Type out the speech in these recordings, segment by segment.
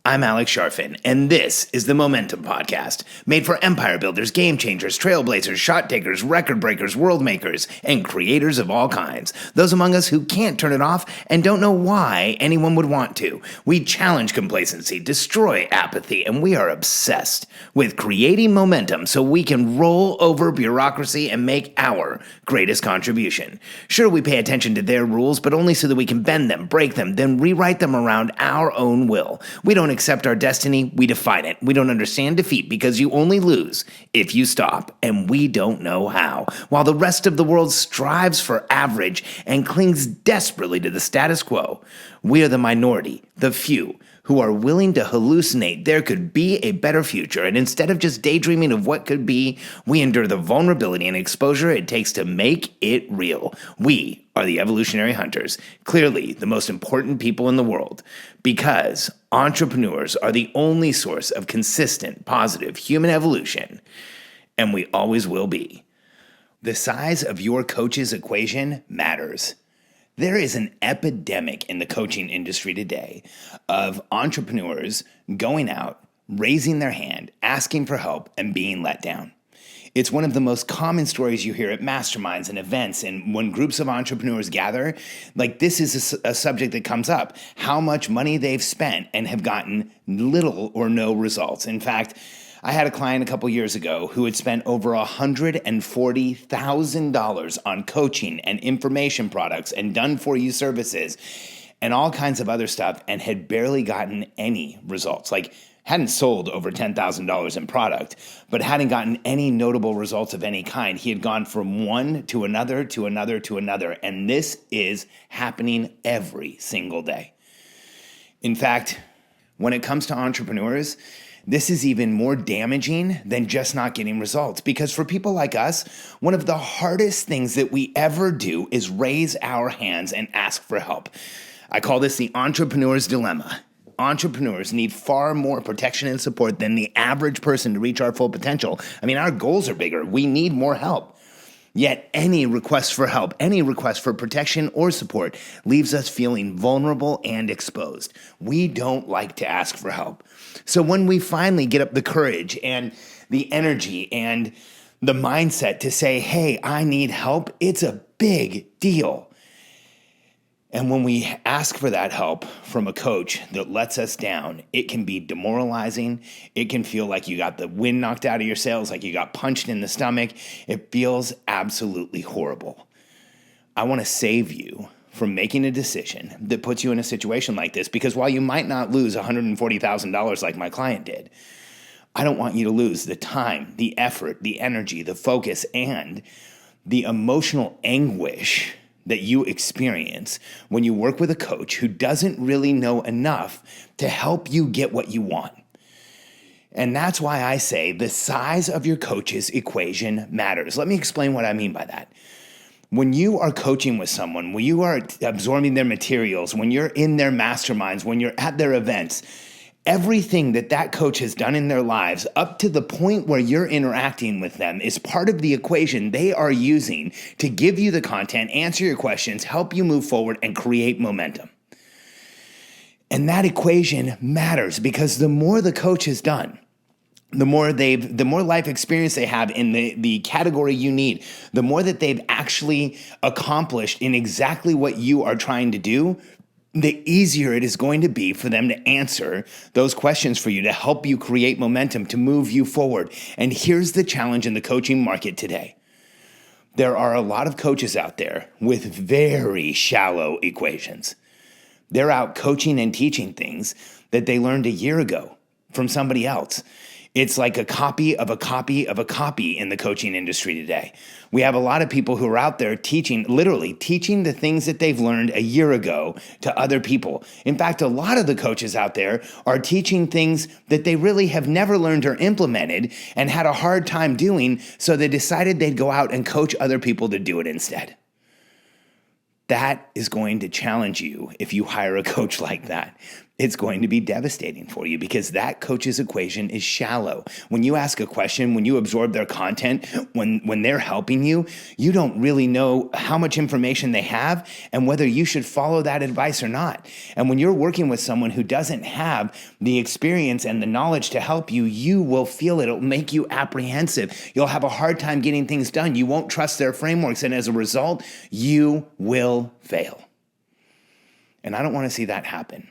I'm Alex Sharfin, and this is the Momentum Podcast, made for empire builders, game changers, trailblazers, shot takers, record breakers, world makers, and creators of all kinds. Those among us who can't turn it off and don't know why anyone would want to. We challenge complacency, destroy apathy, and we are obsessed with creating momentum so we can roll over bureaucracy and make our greatest contribution. Sure, we pay attention to their rules, but only so that we can bend them, break them, then rewrite them around our own will. We don't accept our destiny, we define it. We don't understand defeat because you only lose if you stop, and we don't know how. While the rest of the world strives for average and clings desperately to the status quo, we are the minority, the few, who are willing to hallucinate there could be a better future, and instead of just daydreaming of what could be, we endure the vulnerability and exposure it takes to make it real. We are the evolutionary hunters, clearly the most important people in the world, because entrepreneurs are the only source of consistent, positive human evolution, and we always will be. The size of your coach's equation matters. There is an epidemic in the coaching industry today of entrepreneurs going out, raising their hand, asking for help, and being let down. It's one of the most common stories you hear at masterminds and events, and when groups of entrepreneurs gather, like this is a subject that comes up, how much money they've spent and have gotten little or no results. In fact, I had a client a couple years ago who had spent over $140,000 on coaching and information products and done-for-you services and all kinds of other stuff and had barely gotten any results. Like, hadn't sold over $10,000 in product, but hadn't gotten any notable results of any kind. He had gone from one to another to another to another, and this is happening every single day. In fact, when it comes to entrepreneurs, this is even more damaging than just not getting results, because for people like us, one of the hardest things that we ever do is raise our hands and ask for help. I call this the entrepreneur's dilemma. Entrepreneurs need far more protection and support than the average person to reach our full potential. I mean, our goals are bigger. We need more help. Yet any request for help, any request for protection or support leaves us feeling vulnerable and exposed. We don't like to ask for help. So when we finally get up the courage and the energy and the mindset to say, hey, I need help, it's a big deal. And when we ask for that help from a coach that lets us down, it can be demoralizing. It can feel like you got the wind knocked out of your sails, like you got punched in the stomach. It feels absolutely horrible. I want to save you from making a decision that puts you in a situation like this, because while you might not lose $140,000 like my client did, I don't want you to lose the time, the effort, the energy, the focus, and the emotional anguish that you experience when you work with a coach who doesn't really know enough to help you get what you want. And that's why I say the size of your coach's equation matters. Let me explain what I mean by that. When you are coaching with someone, when you are absorbing their materials, when you're in their masterminds, when you're at their events, everything that coach has done in their lives up to the point where you're interacting with them is part of the equation they are using to give you the content, answer your questions, help you move forward, and create momentum. And that equation matters because the more the coach has done, the more life experience they have in the category you need, the more that they've actually accomplished in exactly what you are trying to do, the easier it is going to be for them to answer those questions for you, to help you create momentum, to move you forward. And here's the challenge in the coaching market today. There are a lot of coaches out there with very shallow equations. They're out coaching and teaching things that they learned a year ago from somebody else. It's like a copy of a copy of a copy in the coaching industry today. We have a lot of people who are out there literally teaching the things that they've learned a year ago to other people. In fact, a lot of the coaches out there are teaching things that they really have never learned or implemented and had a hard time doing, so they decided they'd go out and coach other people to do it instead. That is going to challenge you if you hire a coach like that. it's going to be devastating for you because that coach's equation is shallow. When you ask a question, when you absorb their content, when they're helping you, you don't really know how much information they have and whether you should follow that advice or not. And when you're working with someone who doesn't have the experience and the knowledge to help you, you will feel it. It'll make you apprehensive. You'll have a hard time getting things done. You won't trust their frameworks. And as a result, you will fail. And I don't want to see that happen.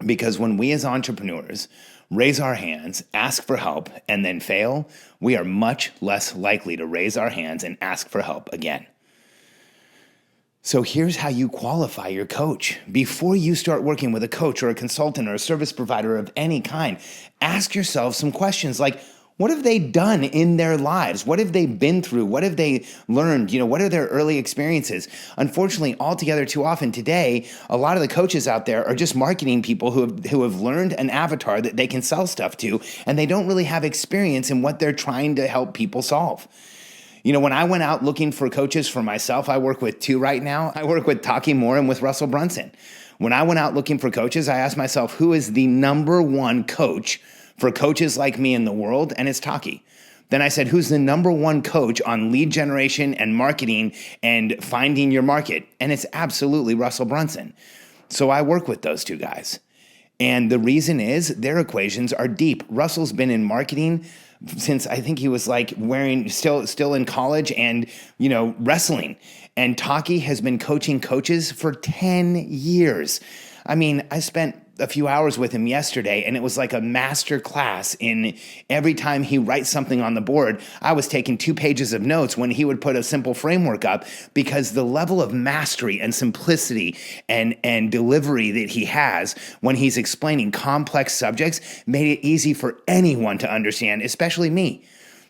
Because when we as entrepreneurs raise our hands, ask for help, and then fail, we are much less likely to raise our hands and ask for help again. So here's how you qualify your coach. Before you start working with a coach or a consultant or a service provider of any kind, ask yourself some questions like, what have they done in their lives? What have they been through? What have they learned? What are their early experiences? Unfortunately, altogether too often today, a lot of the coaches out there are just marketing people who have learned an avatar that they can sell stuff to, and they don't really have experience in what they're trying to help people solve. When I went out looking for coaches for myself, I work with two right now. I work with Taki Moore and with Russell Brunson. When I went out looking for coaches, I asked myself, who is the number one coach for coaches like me in the world? And it's Taki. Then I said, who's the number one coach on lead generation and marketing and finding your market? And it's absolutely Russell Brunson. So I work with those two guys. And the reason is their equations are deep. Russell's been in marketing since I think he was still in college and, wrestling. And Taki has been coaching coaches for 10 years. I mean, I spent a few hours with him yesterday, and it was like a master class in every time he writes something on the board. I was taking 2 pages of notes when he would put a simple framework up, because the level of mastery and simplicity and delivery that he has when he's explaining complex subjects made it easy for anyone to understand, especially me.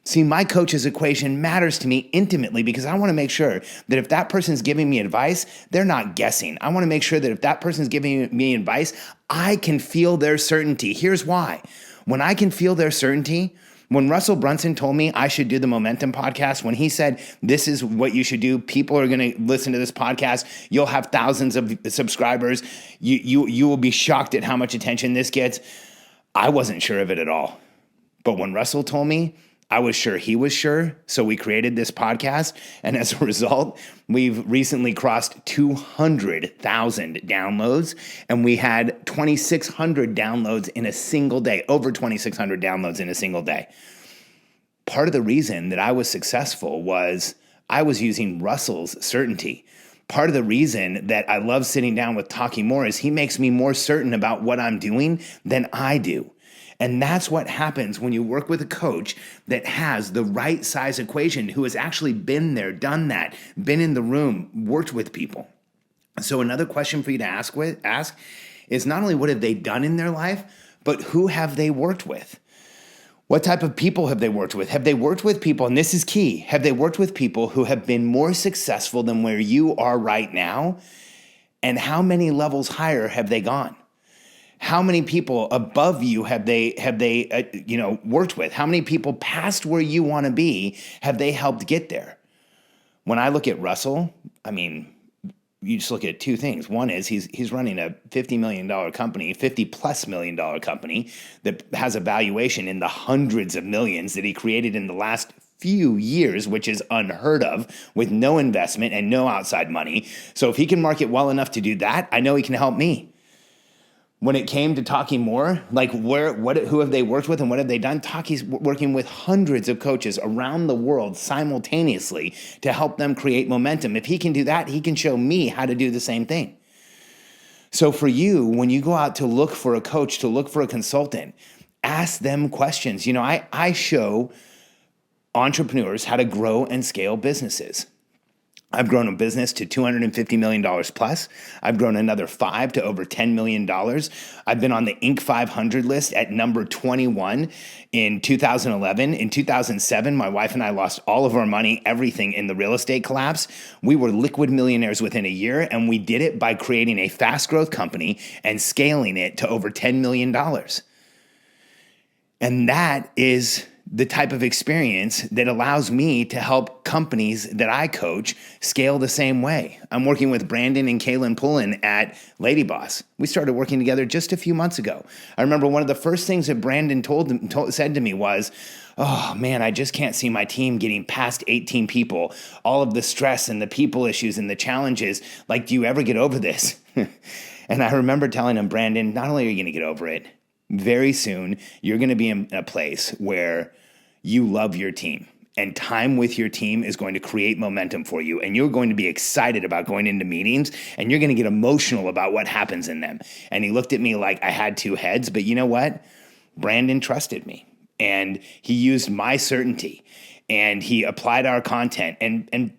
See, my coach's equation matters to me intimately because I want to make sure that if that person's giving me advice, they're not guessing. I want to make sure that if that person's giving me advice, I can feel their certainty. Here's why. When I can feel their certainty, when Russell Brunson told me I should do the Momentum podcast, when he said, this is what you should do, people are going to listen to this podcast, you'll have thousands of subscribers, you will be shocked at how much attention this gets, I wasn't sure of it at all. But when Russell told me, I was sure he was sure, so we created this podcast, and as a result, we've recently crossed 200,000 downloads, and we had 2,600 downloads in a single day, over 2,600 downloads in a single day. Part of the reason that I was successful was I was using Russell's certainty. Part of the reason that I love sitting down with Taki Moore is he makes me more certain about what I'm doing than I do. And that's what happens when you work with a coach that has the right size equation, who has actually been there, done that, been in the room, worked with people. So another question for you to ask is not only what have they done in their life, but who have they worked with? What type of people have they worked with? Have they worked with people, and this is key, have they worked with people who have been more successful than where you are right now? And how many levels higher have they gone? How many people above you have they worked with? How many people past where you want to be have they helped get there? When I look at Russell, I mean, you just look at two things. One is he's running a $50 million company, $50+ million company that has a valuation in the hundreds of millions that he created in the last few years, which is unheard of, with no investment and no outside money. So if he can market well enough to do that, I know he can help me. When it came to Taki Moore, who have they worked with and what have they done? Taki's working with hundreds of coaches around the world simultaneously to help them create momentum. If he can do that, he can show me how to do the same thing. So for you, when you go out to look for a coach, to look for a consultant, ask them questions. I show entrepreneurs how to grow and scale businesses. I've grown a business to $250 million plus. I've grown another 5 to over $10 million. I've been on the Inc. 500 list at number 21 in 2011. In 2007, my wife and I lost all of our money, everything in the real estate collapse. We were liquid millionaires within a year, and we did it by creating a fast growth company and scaling it to over $10 million. And that is the type of experience that allows me to help companies that I coach scale the same way. I'm working with Brandon and Kaylin Pullen at Lady Boss. We started working together just a few months ago. I remember one of the first things that Brandon said to me was, "Oh man, I just can't see my team getting past 18 people. All of the stress and the people issues and the challenges. Like, do you ever get over this?" And I remember telling him, "Brandon, not only are you going to get over it, very soon you're going to be in a place where you love your team, and time with your team is going to create momentum for you, and you're going to be excited about going into meetings, and you're going to get emotional about what happens in them." And he looked at me like I had two heads, but you know what? Brandon trusted me, and he used my certainty, and he applied our content. And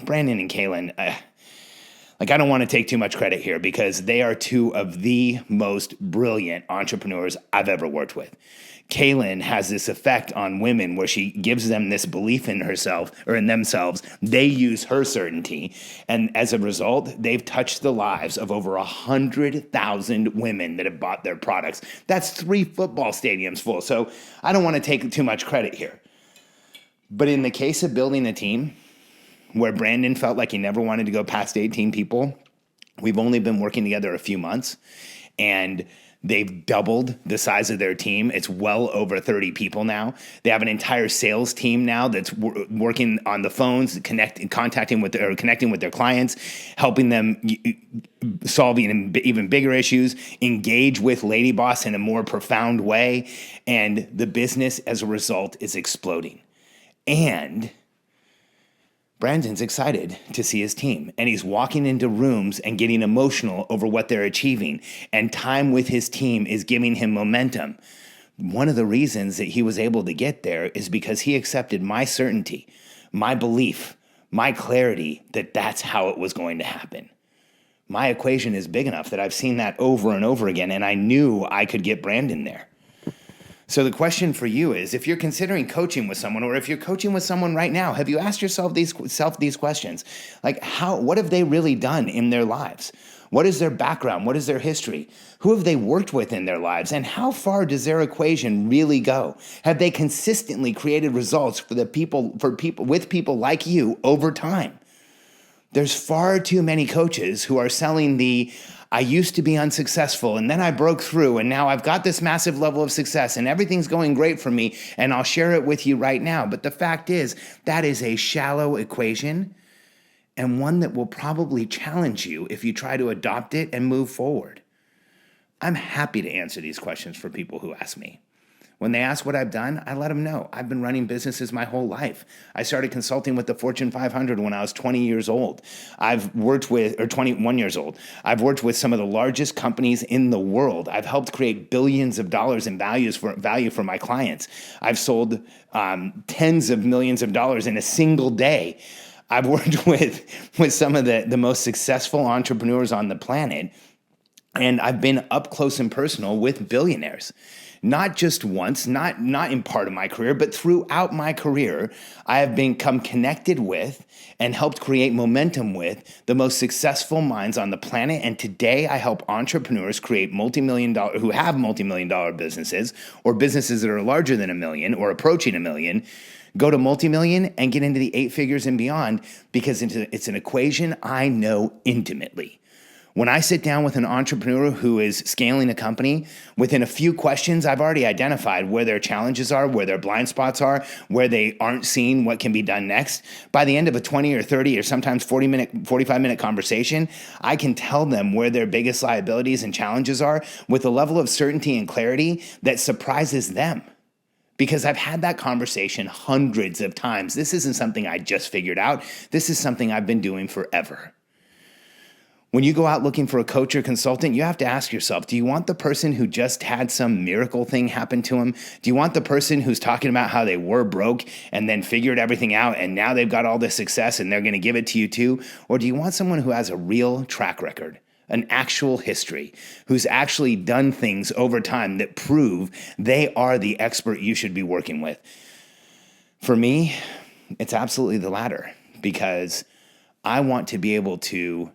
Brandon and Kaylin, I don't want to take too much credit here because they are two of the most brilliant entrepreneurs I've ever worked with. Kaylin has this effect on women where she gives them this belief in herself or in themselves. They use her certainty. And as a result, they've touched the lives of over 100,000 women that have bought their products. That's 3 football stadiums full. So I don't want to take too much credit here. But in the case of building a team where Brandon felt like he never wanted to go past 18 people, we've only been working together a few months, and they've doubled the size of their team. It's well over 30 people now. They have an entire sales team now that's working on the phones, connecting with their clients, helping them solve even bigger issues, engage with Lady Boss in a more profound way, and the business as a result is exploding. And Brandon's excited to see his team, and he's walking into rooms and getting emotional over what they're achieving, and time with his team is giving him momentum. One of the reasons that he was able to get there is because he accepted my certainty, my belief, my clarity that that's how it was going to happen. My equation is big enough that I've seen that over and over again, and I knew I could get Brandon there. So the question for you is, if you're considering coaching with someone, or if you're coaching with someone right now, have you asked yourself these questions? Like, what have they really done in their lives? What is their background? What is their history? Who have they worked with in their lives? And how far does their equation really go? Have they consistently created results with people like you over time? There's far too many coaches who are selling I used to be unsuccessful, and then I broke through, and now I've got this massive level of success, and everything's going great for me, and I'll share it with you right now. But the fact is, that is a shallow equation, and one that will probably challenge you if you try to adopt it and move forward. I'm happy to answer these questions for people who ask me. When they ask what I've done, I let them know. I've been running businesses my whole life. I started consulting with the Fortune 500 when I was 20 years old. 21 years old. I've worked with some of the largest companies in the world. I've helped create billions of dollars in value for my clients. I've sold tens of millions of dollars in a single day. I've worked with some of the most successful entrepreneurs on the planet, and I've been up close and personal with billionaires. Not just once, not in part of my career, but throughout my career, I have become connected with and helped create momentum with the most successful minds on the planet. And today I help entrepreneurs create who have multi-million-dollar businesses, or businesses that are larger than $1 million or approaching $1 million, go to multi-million and get into the 8 figures and beyond, because it's an equation I know intimately. When I sit down with an entrepreneur who is scaling a company, within a few questions, I've already identified where their challenges are, where their blind spots are, where they aren't seeing what can be done next. By the end of a 20 or 30 or sometimes 45-minute conversation, I can tell them where their biggest liabilities and challenges are with a level of certainty and clarity that surprises them. Because I've had that conversation hundreds of times. This isn't something I just figured out. This is something I've been doing forever. When you go out looking for a coach or consultant, you have to ask yourself, do you want the person who just had some miracle thing happen to them? Do you want the person who's talking about how they were broke and then figured everything out and now they've got all this success and they're going to give it to you too? Or do you want someone who has a real track record, an actual history, who's actually done things over time that prove they are the expert you should be working with? For me, it's absolutely the latter, because I want to be able to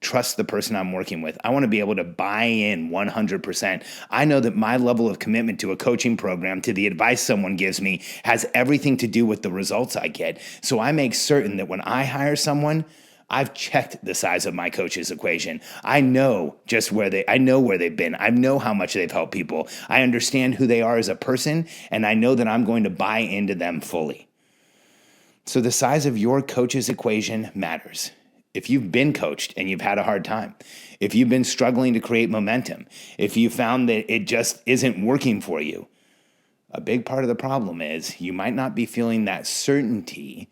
trust the person I'm working with. I want to be able to buy in 100%. I know that my level of commitment to a coaching program, to the advice someone gives me, has everything to do with the results I get. So I make certain that when I hire someone, I've checked the size of my coach's equation. I know where they've been. I know how much they've helped people. I understand who they are as a person, and I know that I'm going to buy into them fully. So the size of your coach's equation matters. If you've been coached and you've had a hard time, if you've been struggling to create momentum, if you found that it just isn't working for you, a big part of the problem is you might not be feeling that certainty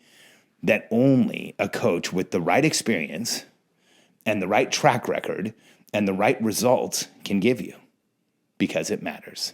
that only a coach with the right experience and the right track record and the right results can give you, because it matters.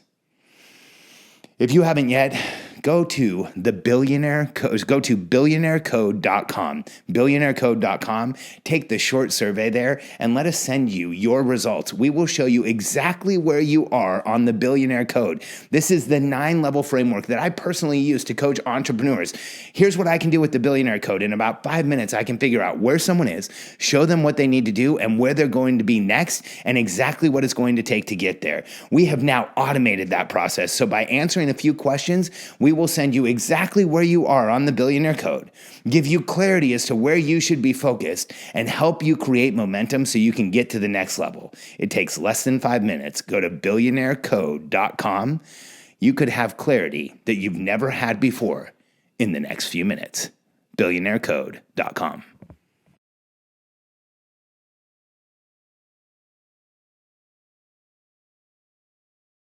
If you haven't yet, go to billionairecode.com, billionairecode.com, take the short survey there, and let us send you your results. We will show you exactly where you are on the Billionaire Code. This is the 9-level framework that I personally use to coach entrepreneurs. Here's what I can do with the Billionaire Code. In about 5 minutes, I can figure out where someone is, show them what they need to do and where they're going to be next, and exactly what it's going to take to get there. We have now automated that process. So by answering a few questions, we will send you exactly where you are on the Billionaire Code, give you clarity as to where you should be focused, and help you create momentum so you can get to the next level. It takes less than 5 minutes. Go to billionairecode.com. You could have clarity that you've never had before in the next few minutes. billionairecode.com.